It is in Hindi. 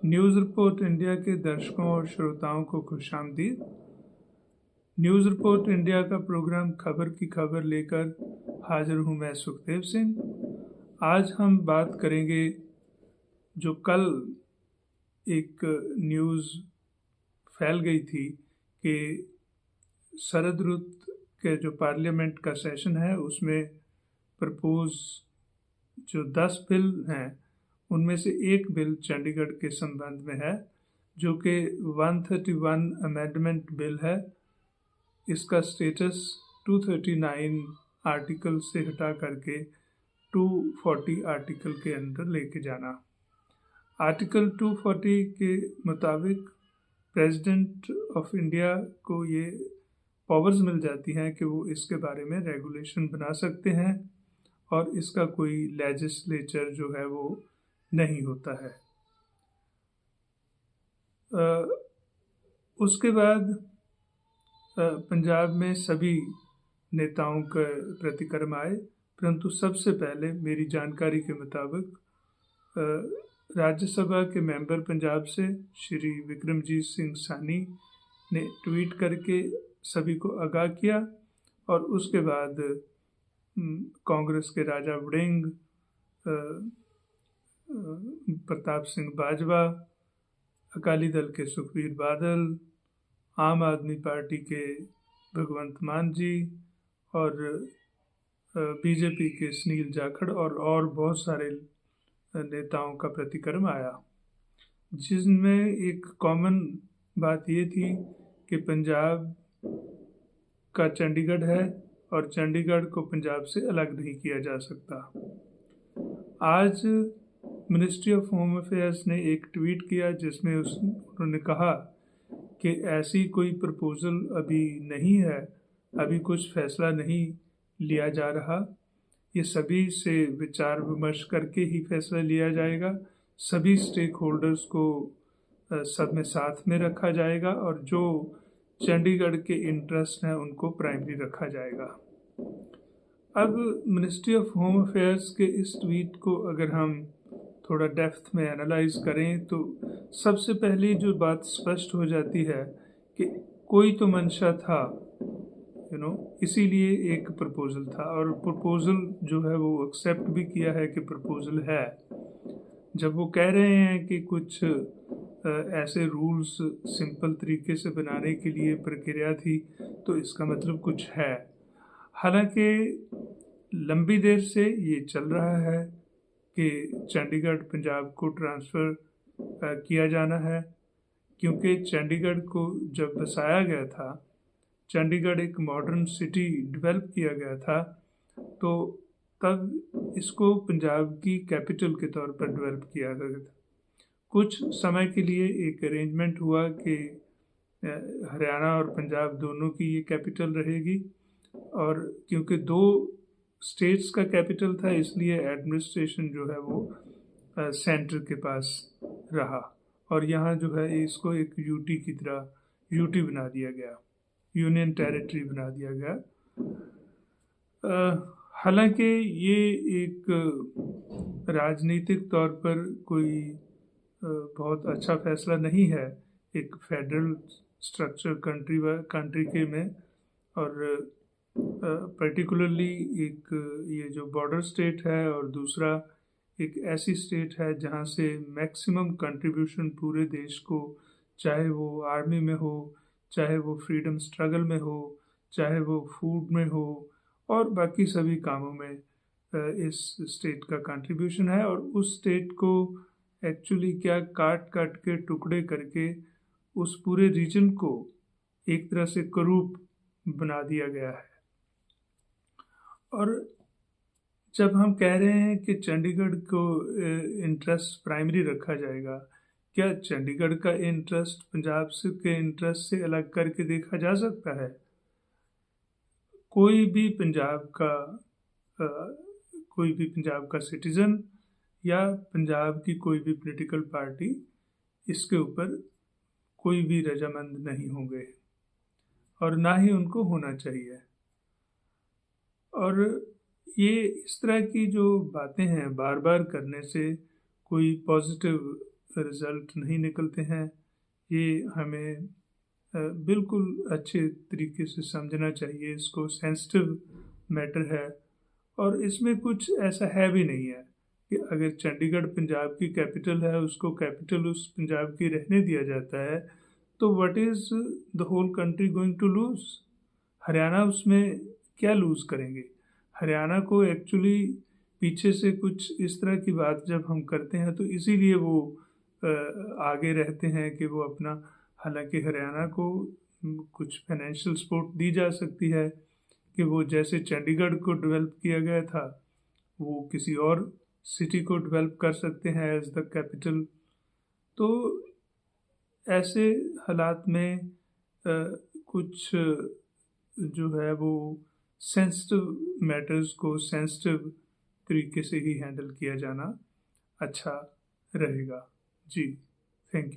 न्यूज़ रिपोर्ट इंडिया के दर्शकों और श्रोताओं को खुशामदीद। न्यूज़ रिपोर्ट इंडिया का प्रोग्राम खबर की खबर लेकर हाजिर हूँ मैं सुखदेव सिंह। आज हम बात करेंगे जो कल एक न्यूज़ फैल गई थी कि शरद ऋतु के जो पार्लियामेंट का सेशन है उसमें प्रपोज जो 10 बिल हैं उनमें से एक बिल चंडीगढ़ के संबंध में है जो कि 131 अमेंडमेंट बिल है। इसका स्टेटस 239 आर्टिकल से हटा करके 240 आर्टिकल के अंदर लेके जाना। आर्टिकल 240 के मुताबिक प्रेसिडेंट ऑफ इंडिया को ये पावर्स मिल जाती हैं कि वो इसके बारे में रेगुलेशन बना सकते हैं और इसका कोई लेजिस्लेचर जो है वो नहीं होता है। उसके बाद पंजाब में सभी नेताओं के प्रतिक्रम आए, परंतु सबसे पहले मेरी जानकारी के मुताबिक राज्यसभा के मेंबर पंजाब से श्री विक्रमजीत सिंह सानी ने ट्वीट करके सभी को आगाह किया और उसके बाद कांग्रेस के राजा वड़िंग, प्रताप सिंह बाजवा, अकाली दल के सुखबीर बादल, आम आदमी पार्टी के भगवंत मान जी और बीजेपी के सुनील जाखड़ और बहुत सारे नेताओं का प्रतिक्रम आया, जिसमें एक कॉमन बात ये थी कि पंजाब का चंडीगढ़ है और चंडीगढ़ को पंजाब से अलग नहीं किया जा सकता। आज मिनिस्ट्री ऑफ होम अफेयर्स ने एक ट्वीट किया जिसमें उन्होंने कहा कि ऐसी कोई प्रपोज़ल अभी नहीं है, अभी कुछ फैसला नहीं लिया जा रहा, ये सभी से विचार विमर्श करके ही फैसला लिया जाएगा, सभी स्टेक होल्डर्स को सब में साथ में रखा जाएगा और जो चंडीगढ़ के इंटरेस्ट हैं उनको प्राइमरी रखा जाएगा। अब मिनिस्ट्री ऑफ होम अफेयर्स के इस ट्वीट को अगर हम थोड़ा डेप्थ में एनालाइज करें तो सबसे पहली जो बात स्पष्ट हो जाती है कि कोई तो मंशा था, इसीलिए एक प्रपोज़ल था और प्रपोज़ल जो है वो एक्सेप्ट भी किया है कि प्रपोज़ल है। जब वो कह रहे हैं कि कुछ ऐसे रूल्स सिंपल तरीके से बनाने के लिए प्रक्रिया थी तो इसका मतलब कुछ है। हालांकि लंबी देर से ये चल रहा है कि चंडीगढ़ पंजाब को ट्रांसफ़र किया जाना है, क्योंकि चंडीगढ़ को जब बसाया गया था, चंडीगढ़ एक मॉडर्न सिटी डेवलप किया गया था, तो तब इसको पंजाब की कैपिटल के तौर पर डेवलप किया गया था। कुछ समय के लिए एक अरेंजमेंट हुआ कि हरियाणा और पंजाब दोनों की ये कैपिटल रहेगी और क्योंकि दो स्टेट्स का कैपिटल था इसलिए एडमिनिस्ट्रेशन जो है वो सेंटर के पास रहा और यहाँ जो है इसको एक यूटी की तरह यूटी बना दिया गया, यूनियन टेरिटरी बना दिया गया। हालांकि ये एक राजनीतिक तौर पर कोई बहुत अच्छा फैसला नहीं है एक फेडरल स्ट्रक्चर कंट्री के में, और पर्टिकुलरली एक ये जो बॉर्डर स्टेट है और दूसरा एक ऐसी स्टेट है जहाँ से मैक्सिमम कंट्रीब्यूशन पूरे देश को, चाहे वो आर्मी में हो, चाहे वो फ्रीडम स्ट्रगल में हो, चाहे वो फूड में हो और बाकी सभी कामों में इस स्टेट का कंट्रीब्यूशन है और उस स्टेट को एक्चुअली क्या काट काट के टुकड़े करके उस पूरे रीजन को एक तरह से करूप बना दिया गया है। और जब हम कह रहे हैं कि चंडीगढ़ को इंटरेस्ट प्राइमरी रखा जाएगा, क्या चंडीगढ़ का इंटरेस्ट पंजाब से के इंटरेस्ट से अलग करके देखा जा सकता है? कोई भी पंजाब का सिटीज़न या पंजाब की कोई भी पॉलिटिकल पार्टी इसके ऊपर कोई भी रजामंद नहीं होंगे और ना ही उनको होना चाहिए। और ये इस तरह की जो बातें हैं बार बार करने से कोई पॉजिटिव रिज़ल्ट नहीं निकलते हैं, ये हमें बिल्कुल अच्छे तरीके से समझना चाहिए। इसको सेंसिटिव मैटर है और इसमें कुछ ऐसा है भी नहीं है कि अगर चंडीगढ़ पंजाब की कैपिटल है, उसको कैपिटल उस पंजाब की रहने दिया जाता है, तो what is the whole country going to lose? Haryana उसमें क्या लूज़ करेंगे? हरियाणा को एक्चुअली पीछे से कुछ इस तरह की बात जब हम करते हैं तो इसीलिए वो आगे रहते हैं कि वो अपना, हालांकि हरियाणा को कुछ फाइनेंशियल सपोर्ट दी जा सकती है कि वो जैसे चंडीगढ़ को डेवलप किया गया था वो किसी और सिटी को डेवलप कर सकते हैं एज द कैपिटल। तो ऐसे हालात में कुछ जो है वो सेंसिटिव मैटर्स को सेंसिटिव तरीके से ही हैंडल किया जाना अच्छा रहेगा। जी, थैंक यू।